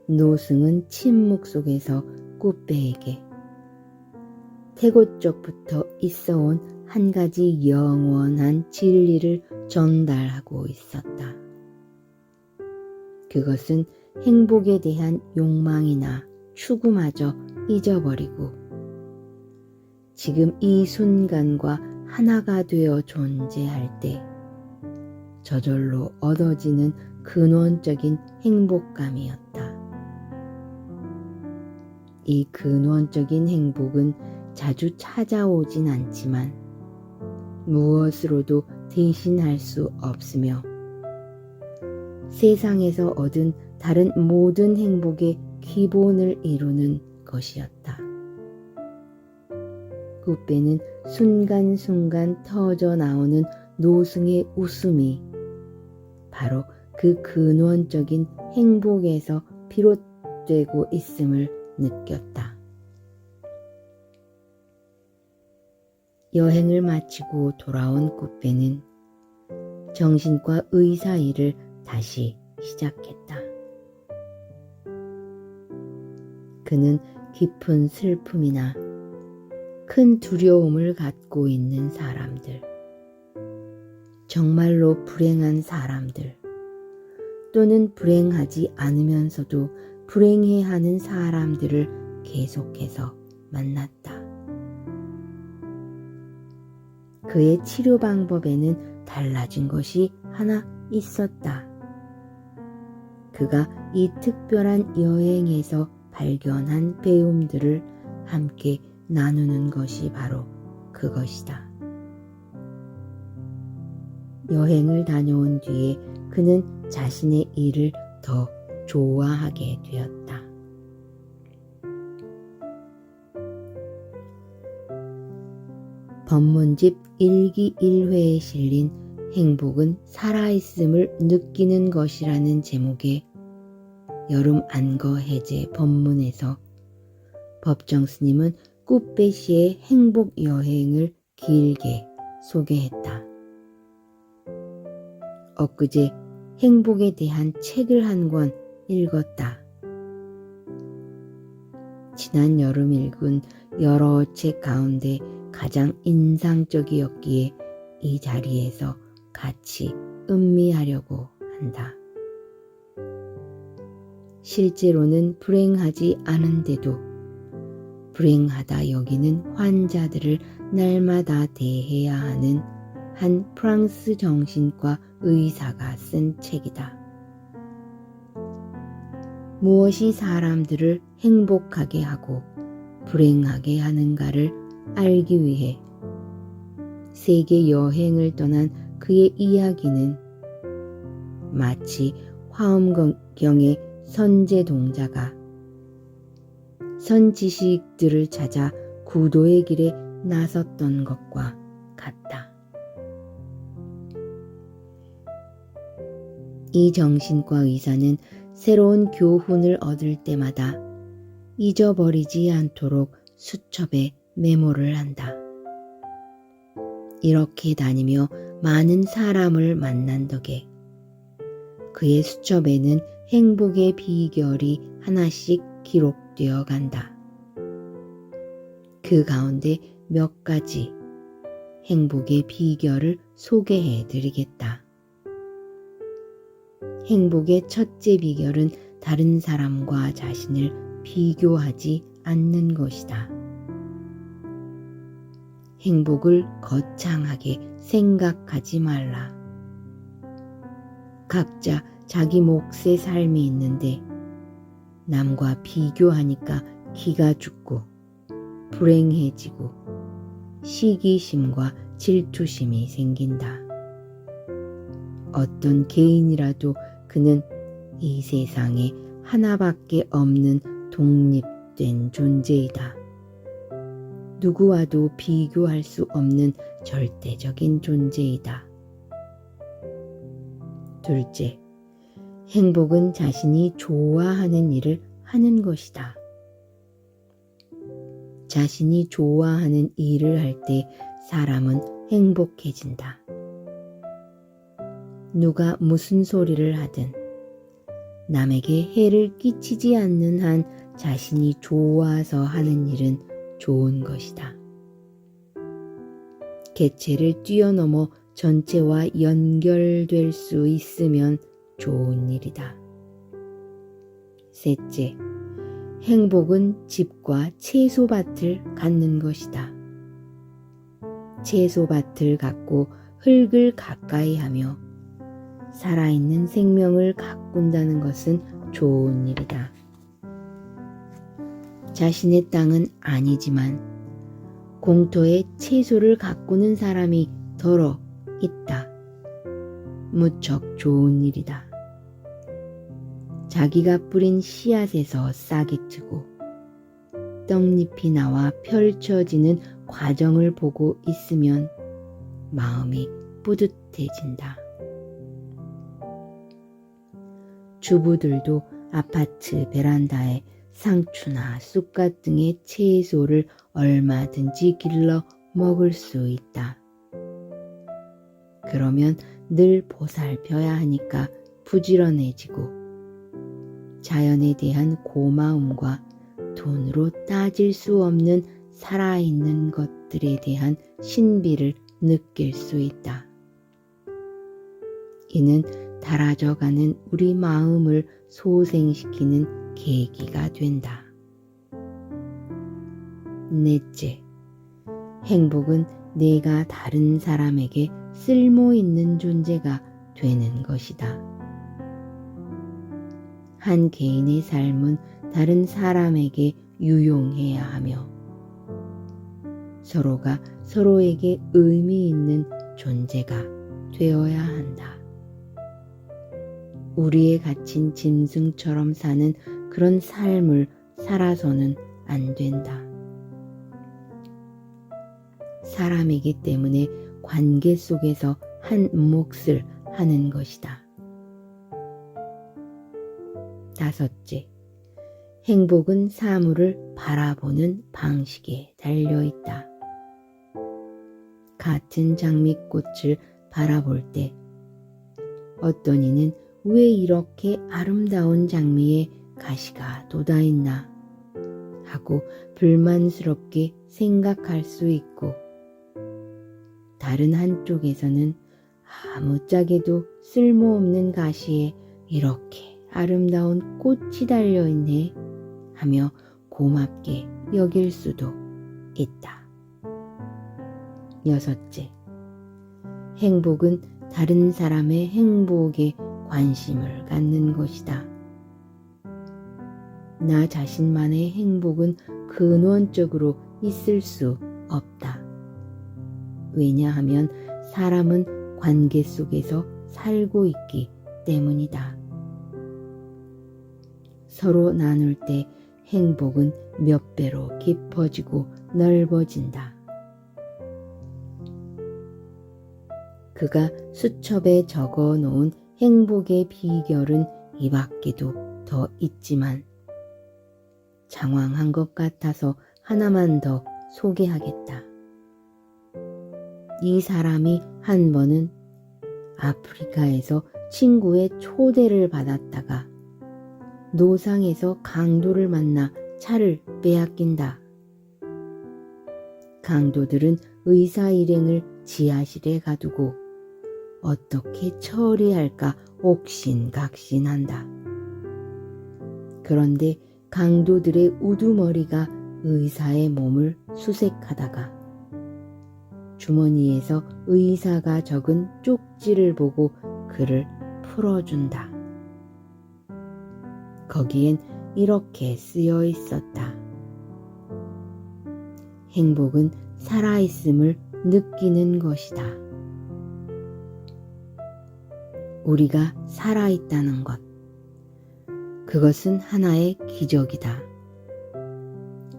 노승은 침묵 속에서 꾸빼에게 태고적부터 있어온 한 가지 영원한 진리를 전달하고 있었다. 그것은 행복에 대한 욕망이나 추구마저 잊어버리고 지금 이 순간과 하나가 되어 존재할 때 저절로 얻어지는 근원적인 행복감이었다. 이 근원적인 행복은 자주 찾아오진 않지만 무엇으로도 대신할 수 없으며 세상에서 얻은 다른 모든 행복의 기본을 이루는 것이었다. 꽃배는 순간순간 터져 나오는 노승의 웃음이 바로 그 근원적인 행복에서 비롯되고 있음을 느꼈다. 여행을 마치고 돌아온 꽃배는 정신과 의사 일을 다시 시작했다. 그는 깊은 슬픔이나 큰 두려움을 갖고 있는 사람들, 정말로 불행한 사람들, 또는 불행하지 않으면서도 불행해하는 사람들을 계속해서 만났다. 그의 치료 방법에는 달라진 것이 하나 있었다. 그가 이 특별한 여행에서 발견한 배움들을 함께 나누는 것이 바로 그것이다. 여행을 다녀온 뒤에 그는 자신의 일을 더 좋아하게 되었다. 법문집 1기 1회에 실린 행복은 살아있음을 느끼는 것이라는 제목의 여름 안거 해제 법문에서 법정 스님은 꽃배 씨의 행복 여행을 길게 소개했다. 엊그제 행복에 대한 책을 한 권 읽었다. 지난 여름 읽은 여러 책 가운데 가장 인상적이었기에 이 자리에서 같이 음미하려고 한다. 실제로는 불행하지 않은데도 불행하다 여기는 환자들을 날마다 대해야 하는 한 프랑스 정신과 의사가 쓴 책이다. 무엇이 사람들을 행복하게 하고 불행하게 하는가를 알기 위해 세계 여행을 떠난 그의 이야기는 마치 화엄경의 선제동자가 선지식들을 찾아 구도의 길에 나섰던 것과 같다. 이 정신과 의사는 새로운 교훈을 얻을 때마다 잊어버리지 않도록 수첩에 메모를 한다. 이렇게 다니며 많은 사람을 만난 덕에 그의 수첩에는 행복의 비결이 하나씩 기록되어 간다. 그 가운데 몇 가지 행복의 비결을 소개해 드리겠다. 행복의 첫째 비결은 다른 사람과 자신을 비교하지 않는 것이다. 행복을 거창하게 생각하지 말라. 각자 자기 몫의 삶이 있는데 남과 비교하니까 기가 죽고 불행해지고 시기심과 질투심이 생긴다. 어떤 개인이라도 그는 이 세상에 하나밖에 없는 독립된 존재이다. 누구와도 비교할 수 없는 절대적인 존재이다. 둘째, 행복은 자신이 좋아하는 일을 하는 것이다. 자신이 좋아하는 일을 할 때 사람은 행복해진다. 누가 무슨 소리를 하든 남에게 해를 끼치지 않는 한 자신이 좋아서 하는 일은 좋은 것이다. 개체를 뛰어넘어 전체와 연결될 수 있으면 좋은 일이다. 셋째, 행복은 집과 채소밭을 갖는 것이다. 채소밭을 갖고 흙을 가까이 하며 살아있는 생명을 가꾼다는 것은 좋은 일이다. 자신의 땅은 아니지만 공터에 채소를 가꾸는 사람이 더러 있다. 무척 좋은 일이다. 자기가 뿌린 씨앗에서 싹이 트고 떡잎이 나와 펼쳐지는 과정을 보고 있으면 마음이 뿌듯해진다. 주부들도 아파트 베란다에 상추나 쑥갓 등의 채소를 얼마든지 길러 먹을 수 있다. 그러면 늘 보살펴야 하니까 부지런해지고 자연에 대한 고마움과 돈으로 따질 수 없는 살아있는 것들에 대한 신비를 느낄 수 있다. 이는 닳아져가는 우리 마음을 소생시키는 계기가 된다. 넷째, 행복은 내가 다른 사람에게 쓸모있는 존재가 되는 것이다. 한 개인의 삶은 다른 사람에게 유용해야 하며 서로가 서로에게 의미 있는 존재가 되어야 한다. 우리에 갇힌 짐승처럼 사는 그런 삶을 살아서는 안 된다. 사람이기 때문에 관계 속에서 한 몫을 하는 것이다. 다섯째, 행복은 사물을 바라보는 방식에 달려있다. 같은 장미꽃을 바라볼 때 어떤 이는 왜 이렇게 아름다운 장미에 가시가 돋아있나 하고 불만스럽게 생각할 수 있고 다른 한쪽에서는 아무짝에도 쓸모없는 가시에 이렇게 아름다운 꽃이 달려있네 하며 고맙게 여길 수도 있다. 여섯째, 행복은 다른 사람의 행복에 관심을 갖는 것이다. 나 자신만의 행복은 근원적으로 있을 수 없다. 왜냐하면 사람은 관계 속에서 살고 있기 때문이다. 서로 나눌 때 행복은 몇 배로 깊어지고 넓어진다. 그가 수첩에 적어 놓은 행복의 비결은 이 밖에도 더 있지만 장황한 것 같아서 하나만 더 소개하겠다. 이 사람이 한 번은 아프리카에서 친구의 초대를 받았다가 노상에서 강도를 만나 차를 빼앗긴다. 강도들은 의사 일행을 지하실에 가두고 어떻게 처리할까 옥신각신한다. 그런데 강도들의 우두머리가 의사의 몸을 수색하다가 주머니에서 의사가 적은 쪽지를 보고 그를 풀어준다. 거기엔 이렇게 쓰여 있었다. 행복은 살아있음을 느끼는 것이다. 우리가 살아있다는 것, 그것은 하나의 기적이다.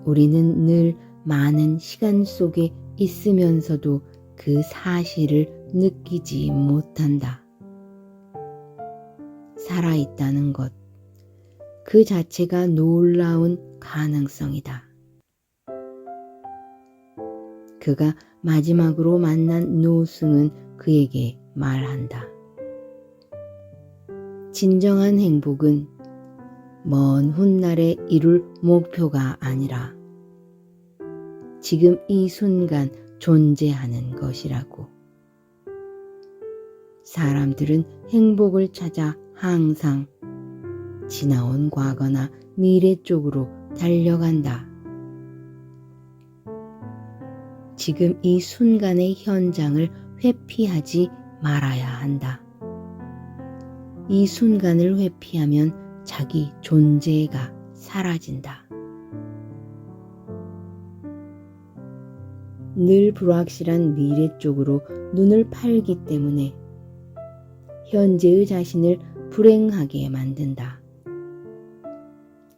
우리는 늘 많은 시간 속에 있으면서도 그 사실을 느끼지 못한다. 살아있다는 것, 그 자체가 놀라운 가능성이다. 그가 마지막으로 만난 노승은 그에게 말한다. 진정한 행복은 먼 훗날에 이룰 목표가 아니라 지금 이 순간 존재하는 것이라고. 사람들은 행복을 찾아 항상 지나온 과거나 미래 쪽으로 달려간다. 지금 이 순간의 현장을 회피하지 말아야 한다. 이 순간을 회피하면 자기 존재가 사라진다. 늘 불확실한 미래 쪽으로 눈을 팔기 때문에 현재의 자신을 불행하게 만든다.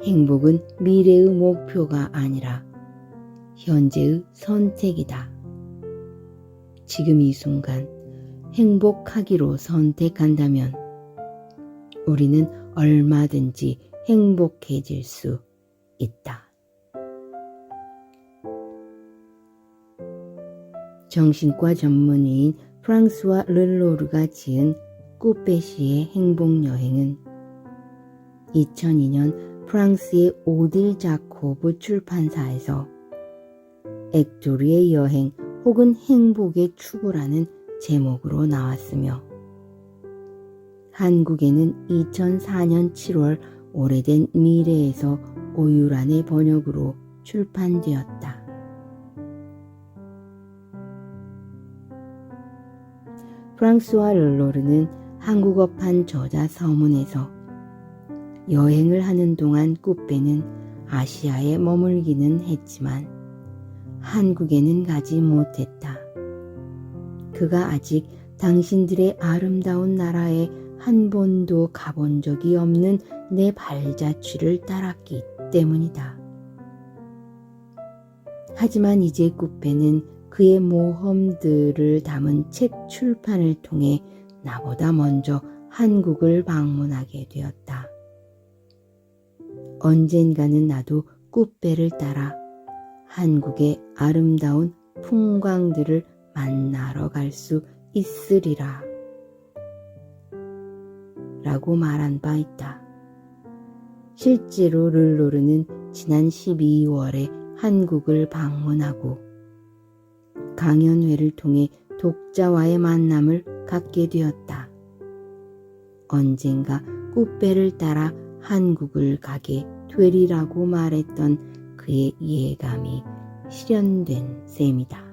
행복은 미래의 목표가 아니라 현재의 선택이다. 지금 이 순간 행복하기로 선택한다면 우리는 얼마든지 행복해질 수 있다. 정신과 전문의인 프랑스와 르로르가 지은 꾸페시의 행복여행은 2002년 프랑스의 오딜 자코브 출판사에서 액조리의 여행 혹은 행복의 추구라는 제목으로 나왔으며 한국에는 2004년 7월 오래된 미래에서 오유란의 번역으로 출판되었다. 프랑스와 르로르는 한국어판 저자 서문에서 여행을 하는 동안 꾸페는 아시아에 머물기는 했지만 한국에는 가지 못했다. 그가 아직 당신들의 아름다운 나라에 한 번도 가본 적이 없는 내 발자취를 따랐기 때문이다. 하지만 이제 꾸페는 그의 모험들을 담은 책 출판을 통해 나보다 먼저 한국을 방문하게 되었다. 언젠가는 나도 꾸페를 따라 한국의 아름다운 풍광들을 만나러 갈 수 있으리라 라고 말한 바 있다. 실제로 르로르는 지난 12월에 한국을 방문하고 강연회를 통해 독자와의 만남을 갖게 되었다. 언젠가 꾸페를 따라 한국을 가게 되리라고 말했던 그의 예감이 실현된 셈이다.